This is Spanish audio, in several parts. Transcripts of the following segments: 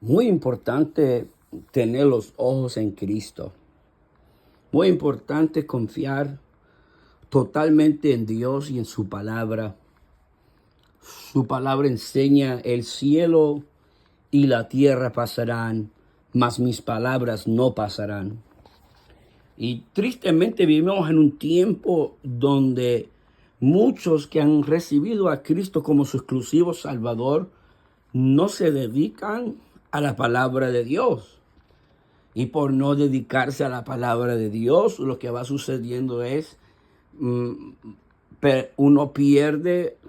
Muy importante tener los ojos en Cristo. Muy importante confiar totalmente en Dios y en su palabra. Su palabra enseña: el cielo y la tierra pasarán, mas mis palabras no pasarán. Y tristemente vivimos en un tiempo donde muchos que han recibido a Cristo como su exclusivo Salvador no se dedican a la palabra de Dios. Y por no dedicarse a la palabra de Dios, lo que va sucediendo es uno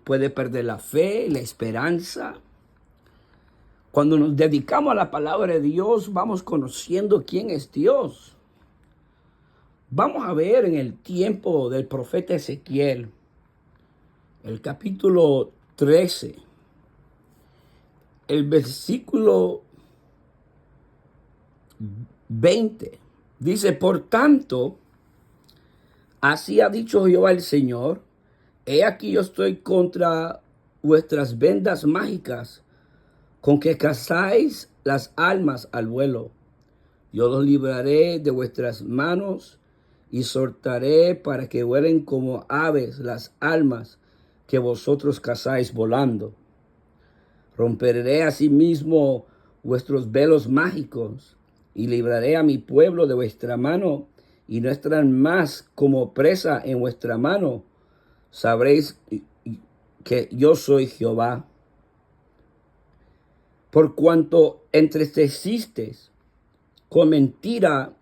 puede perder la fe, la esperanza. Cuando nos dedicamos a la palabra de Dios, vamos conociendo quién es Dios. Vamos a ver en el tiempo del profeta Ezequiel, el capítulo 13, el versículo 20. Dice: por tanto, así ha dicho Jehová el Señor: he aquí yo estoy contra vuestras vendas mágicas, con que cazáis las almas al vuelo. Yo los libraré de vuestras manos y soltaré para que vuelen como aves las almas que vosotros cazáis volando. Romperé asimismo vuestros velos mágicos y libraré a mi pueblo de vuestra mano, y no estarán más como presa en vuestra mano. Sabréis que yo soy Jehová. Por cuanto entristecisteis con mentira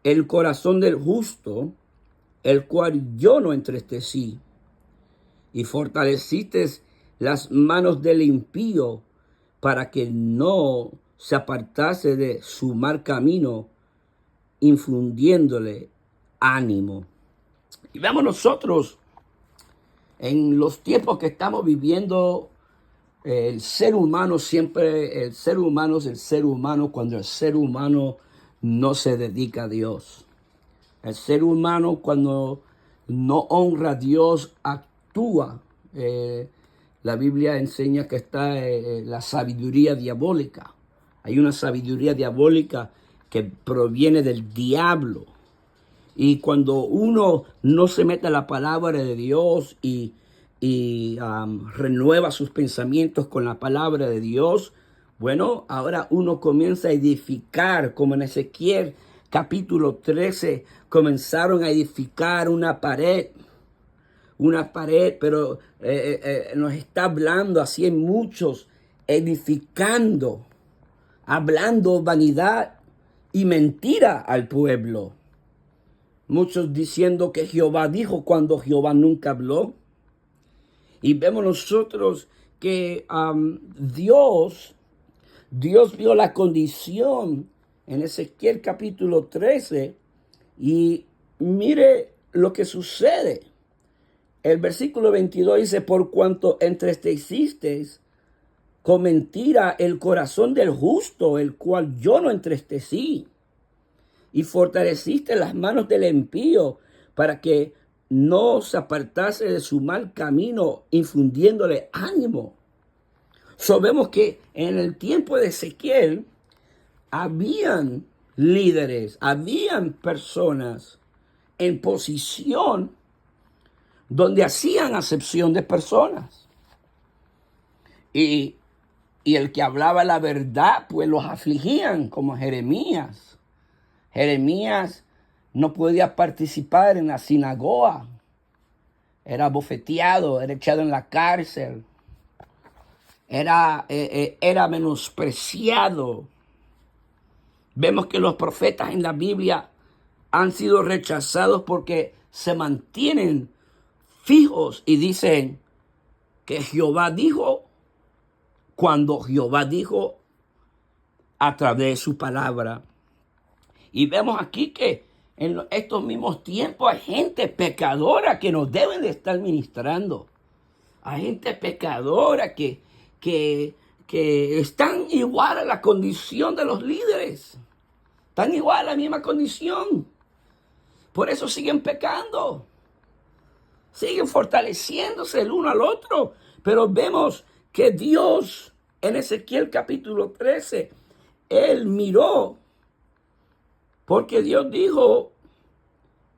el corazón del justo, el cual yo no entristecí, y fortalecisteis las manos del impío, para que no se apartase de su mal camino, infundiéndole ánimo. Y vemos nosotros en los tiempos que estamos viviendo, el ser humano siempre, el ser humano es el ser humano cuando el ser humano no se dedica a Dios. El ser humano cuando no honra a Dios actúa. La Biblia enseña que está la sabiduría diabólica. Hay una sabiduría diabólica que proviene del diablo. Y cuando uno no se mete a la palabra de Dios y renueva sus pensamientos con la palabra de Dios, bueno, ahora uno comienza a edificar, como en Ezequiel capítulo 13, comenzaron a edificar una pared, pero nos está hablando así en muchos, edificando, hablando vanidad y mentira al pueblo. Muchos diciendo que Jehová dijo cuando Jehová nunca habló. Y vemos nosotros que Dios vio la condición en Ezequiel capítulo 13 y mire lo que sucede. El versículo 22 dice: por cuanto entristecisteis con mentira el corazón del justo, el cual yo no entristecí, y fortaleciste las manos del impío para que no se apartase de su mal camino, infundiéndole ánimo. Vemos que en el tiempo de Ezequiel habían líderes, habían personas en posición donde hacían acepción de personas. Y el que hablaba la verdad, pues los afligían, como Jeremías. Jeremías no podía participar en la sinagoga. Era bofeteado, era echado en la cárcel. Era menospreciado. Vemos que los profetas en la Biblia han sido rechazados porque se mantienen fijos y dicen que Jehová dijo cuando Jehová dijo a través de su palabra. Y vemos aquí que en estos mismos tiempos hay gente pecadora que nos deben de estar ministrando. Hay gente pecadora que están igual a la condición de los líderes. Están igual a la misma condición. Por eso siguen pecando. Siguen fortaleciéndose el uno al otro. Pero vemos que Dios en Ezequiel capítulo 13, él miró, porque Dios dijo,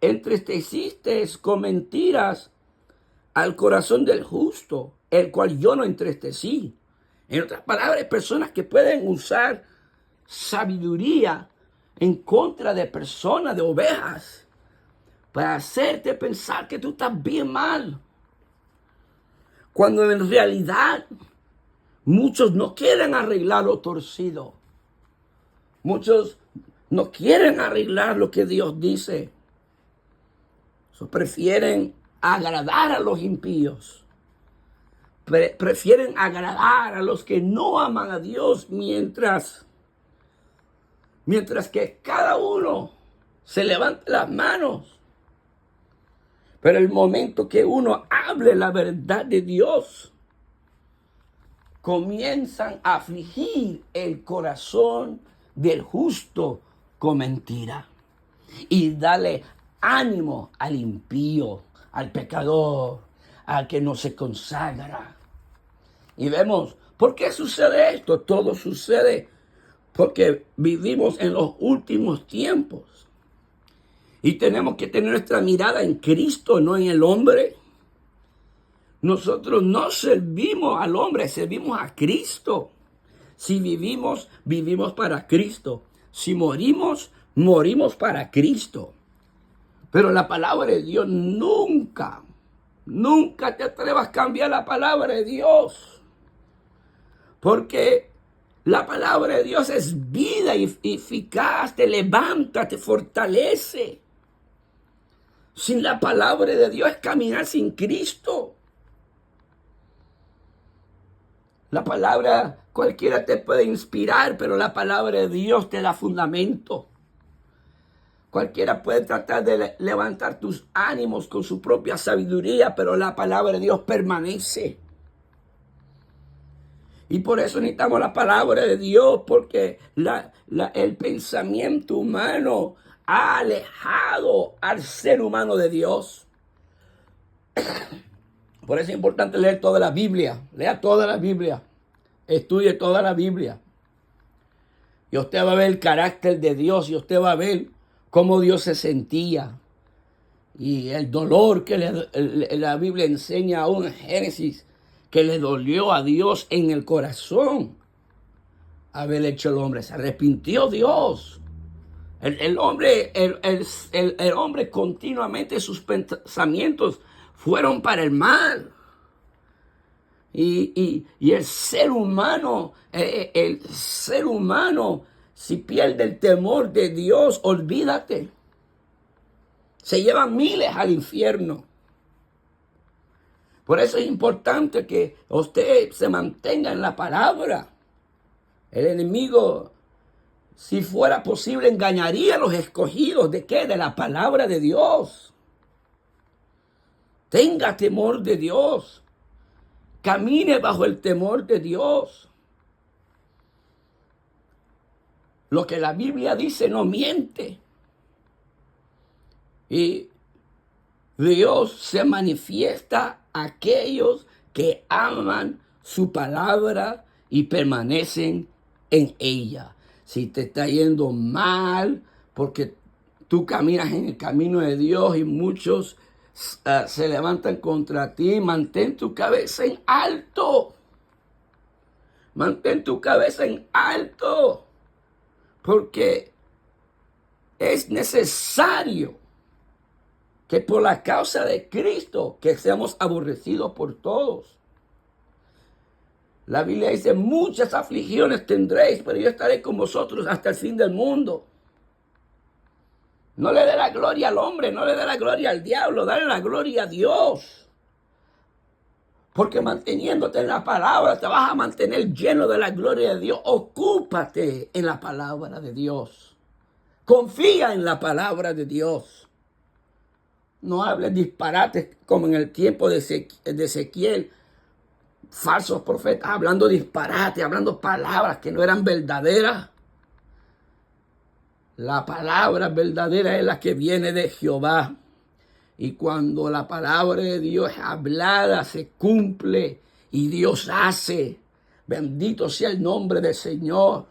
entristeciste con mentiras al corazón del justo, el cual yo no entristecí. En otras palabras, hay personas que pueden usar sabiduría en contra de personas, de ovejas, para hacerte pensar que tú estás bien mal. Cuando en realidad muchos no quieren arreglar lo torcido. Muchos no quieren arreglar lo que Dios dice. Prefieren agradar a los impíos. Prefieren agradar a los que no aman a Dios mientras que cada uno se levante las manos. Pero el momento que uno hable la verdad de Dios, comienzan a afligir el corazón del justo con mentira y darle ánimo al impío, al pecador, al que no se consagra. Y vemos, ¿por qué sucede esto? Todo sucede porque vivimos en los últimos tiempos. Y tenemos que tener nuestra mirada en Cristo, no en el hombre. Nosotros no servimos al hombre, servimos a Cristo. Si vivimos, vivimos para Cristo. Si morimos, morimos para Cristo. Pero la palabra de Dios nunca te atrevas a cambiar la palabra de Dios. Porque la palabra de Dios es vida y eficaz, te levanta, te fortalece. Sin la palabra de Dios es caminar sin Cristo. La palabra cualquiera te puede inspirar, pero la palabra de Dios te da fundamento. Cualquiera puede tratar de levantar tus ánimos con su propia sabiduría, pero la palabra de Dios permanece. Y por eso necesitamos la palabra de Dios, porque el pensamiento humano ha alejado al ser humano de Dios. Por eso es importante leer toda la Biblia. Lea toda la Biblia. Estudie toda la Biblia. Y usted va a ver el carácter de Dios. Y usted va a ver cómo Dios se sentía. Y el dolor que la Biblia enseña aún en Génesis, que le dolió a Dios en el corazón haber hecho el hombre. Se arrepintió Dios. El hombre continuamente, sus pensamientos fueron para el mal. Y el ser humano, si pierde el temor de Dios, olvídate. Se llevan miles al infierno. Por eso es importante que usted se mantenga en la palabra. El enemigo, si fuera posible, engañaría a los escogidos. ¿De qué? De la palabra de Dios. Tenga temor de Dios. Camine bajo el temor de Dios. Lo que la Biblia dice no miente. Y Dios se manifiesta a aquellos que aman su palabra y permanecen en ella. Si te está yendo mal porque tú caminas en el camino de Dios y muchos se levantan contra ti, mantén tu cabeza en alto. Mantén tu cabeza en alto. Porque es necesario que por la causa de Cristo que seamos aborrecidos por todos. La Biblia dice, muchas aflicciones tendréis, pero yo estaré con vosotros hasta el fin del mundo. No le dé la gloria al hombre, no le dé la gloria al diablo, dale la gloria a Dios. Porque manteniéndote en la palabra te vas a mantener lleno de la gloria de Dios. Ocúpate en la palabra de Dios. Confía en la palabra de Dios. No hables disparates como en el tiempo de Ezequiel. Falsos profetas hablando disparates, hablando palabras que no eran verdaderas. La palabra verdadera es la que viene de Jehová. Y cuando la palabra de Dios es hablada, se cumple y Dios hace. Bendito sea el nombre del Señor.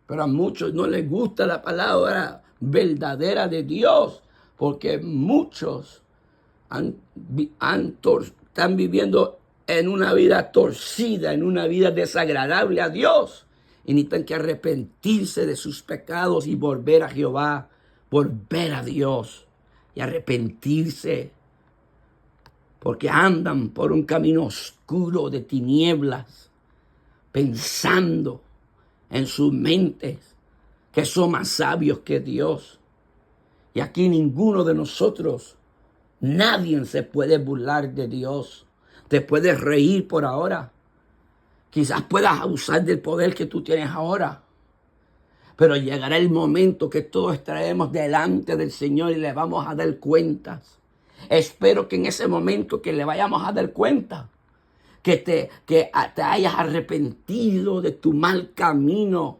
Pero a muchos no les gusta la palabra verdadera de Dios, porque muchos están viviendo en una vida torcida, en una vida desagradable a Dios. Y necesitan que arrepentirse de sus pecados y volver a Jehová, volver a Dios y arrepentirse. Porque andan por un camino oscuro de tinieblas, pensando en sus mentes que son más sabios que Dios. Y aquí ninguno de nosotros, nadie se puede burlar de Dios. Te puedes reír por ahora. Quizás puedas abusar del poder que tú tienes ahora. Pero llegará el momento que todos estaremos delante del Señor y le vamos a dar cuentas. Espero que en ese momento que le vayamos a dar cuenta, que te hayas arrepentido de tu mal camino.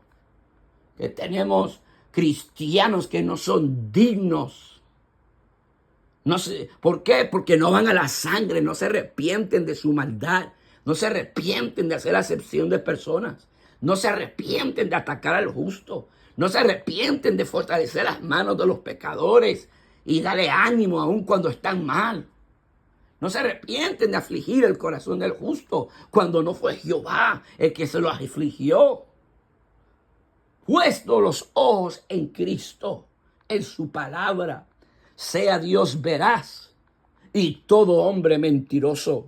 Que tenemos cristianos que no son dignos. No sé, ¿por qué? Porque no van a la sangre, no se arrepienten de su maldad, no se arrepienten de hacer acepción de personas, no se arrepienten de atacar al justo, no se arrepienten de fortalecer las manos de los pecadores y darle ánimo aun cuando están mal. No se arrepienten de afligir el corazón del justo cuando no fue Jehová el que se lo afligió. Puesto los ojos en Cristo, en su palabra, sea Dios veraz y todo hombre mentiroso.